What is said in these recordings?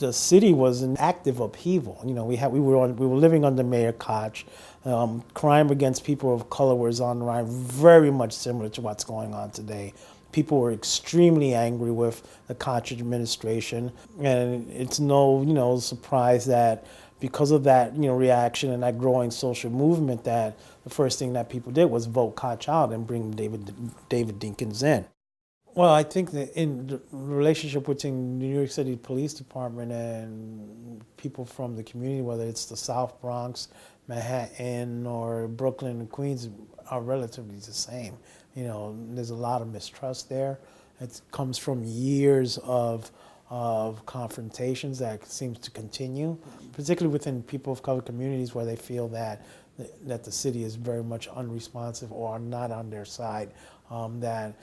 The city was in active upheaval. You know, we were living under Mayor Koch. Crime against people of color was on the rise, very much similar to what's going on today. People were extremely angry with the Koch administration, and it's no, surprise that because of that, reaction and that growing social movement, that the first thing that people did was vote Koch out and bring David Dinkins in. Well, I think that in the relationship between New York City Police Department and people from the community, whether it's the South Bronx, Manhattan, or Brooklyn and Queens, are relatively the same. There's a lot of mistrust there. It comes from years of confrontations that seems to continue, particularly within people of color communities where they feel that the city is very much unresponsive or not on their side, that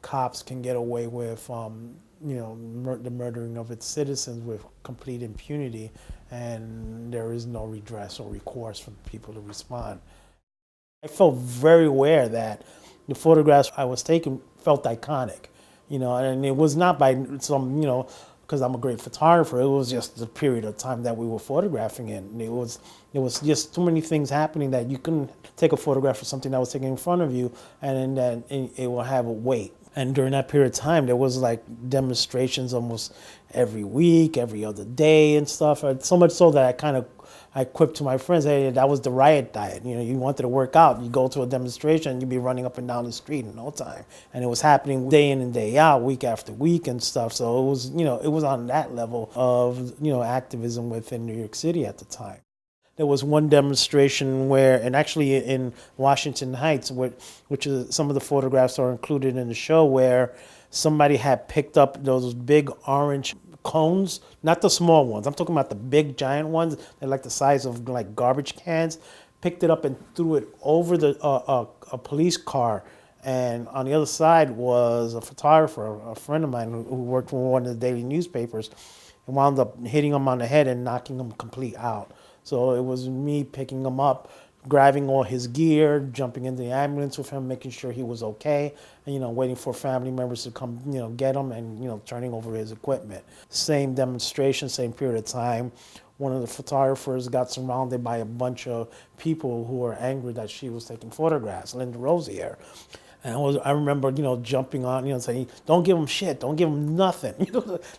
cops can get away with, the murdering of its citizens with complete impunity, and there is no redress or recourse for people to respond. I felt very aware that the photographs I was taking felt iconic, and it was not by some, because I'm a great photographer. It was just the period of time that we were photographing in. It was just too many things happening that you couldn't take a photograph of something that was taken in front of you, and then it will have a weight. And during that period of time, there was like demonstrations almost every week, every other day and stuff. So much so that I quipped to my friends, hey, that was the riot diet. You wanted to work out, you go to a demonstration, you'd be running up and down the street in no time. And it was happening day in and day out, week after week and stuff. So it was, it was on that level of, activism within New York City at the time. There was one demonstration where, and actually in Washington Heights, which is some of the photographs are included in the show, where somebody had picked up those big orange cones, not the small ones. I'm talking about the big giant ones. They're like the size of like garbage cans. Picked it up and threw it over a police car. And on the other side was a photographer, a friend of mine who worked for one of the daily newspapers, and wound up hitting him on the head and knocking him complete out. So it was me picking him up, grabbing all his gear, jumping into the ambulance with him, making sure he was okay, and, waiting for family members to come, get him, and, turning over his equipment. Same demonstration, same period of time. One of the photographers got surrounded by a bunch of people who were angry that she was taking photographs, Linda Rosier. And I remember, jumping on, saying, don't give them shit, don't give them nothing,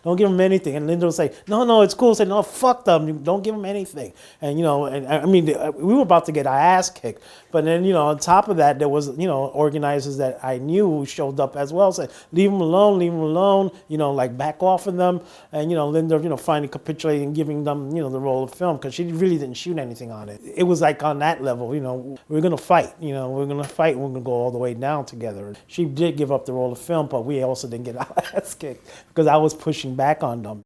don't give them anything. And Linda would say, no, it's cool. Say, no, fuck them, don't give them anything. And, and I mean, we were about to get our ass kicked. But then, on top of that, there was, organizers that I knew who showed up as well, saying, leave them alone, like back off of them. And, Linda, finally capitulating and giving them, the roll of film, because she really didn't shoot anything on it. It was like on that level, we're going to fight, we're going to fight, and we're going to go all the way down together. She did give up the roll of film, but we also didn't get our ass kicked because I was pushing back on them.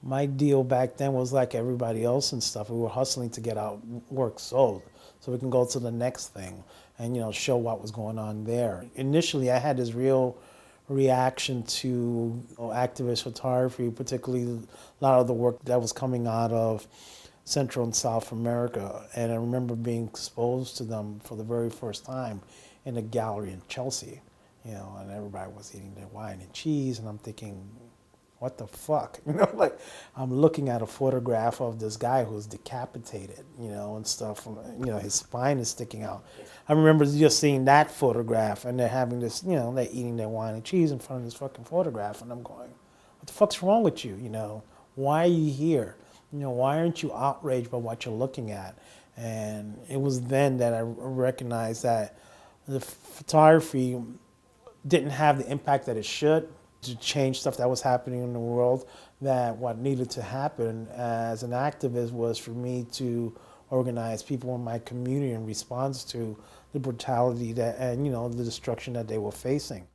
My deal back then was like everybody else and stuff. We were hustling to get our work sold so we can go to the next thing and, show what was going on there. Initially, I had this real reaction to activist photography, particularly a lot of the work that was coming out of Central and South America. And I remember being exposed to them for the very first time in a gallery in Chelsea, and everybody was eating their wine and cheese, and I'm thinking, what the fuck? Like I'm looking at a photograph of this guy who's decapitated, and stuff, his spine is sticking out. I remember just seeing that photograph, and they're having this, they're eating their wine and cheese in front of this fucking photograph, and I'm going, what the fuck's wrong with you? Why are you here? Why aren't you outraged by what you're looking at? And it was then that I recognized that the photography didn't have the impact that it should to change stuff that was happening in the world, that what needed to happen as an activist was for me to organize people in my community in response to the brutality and the destruction that they were facing.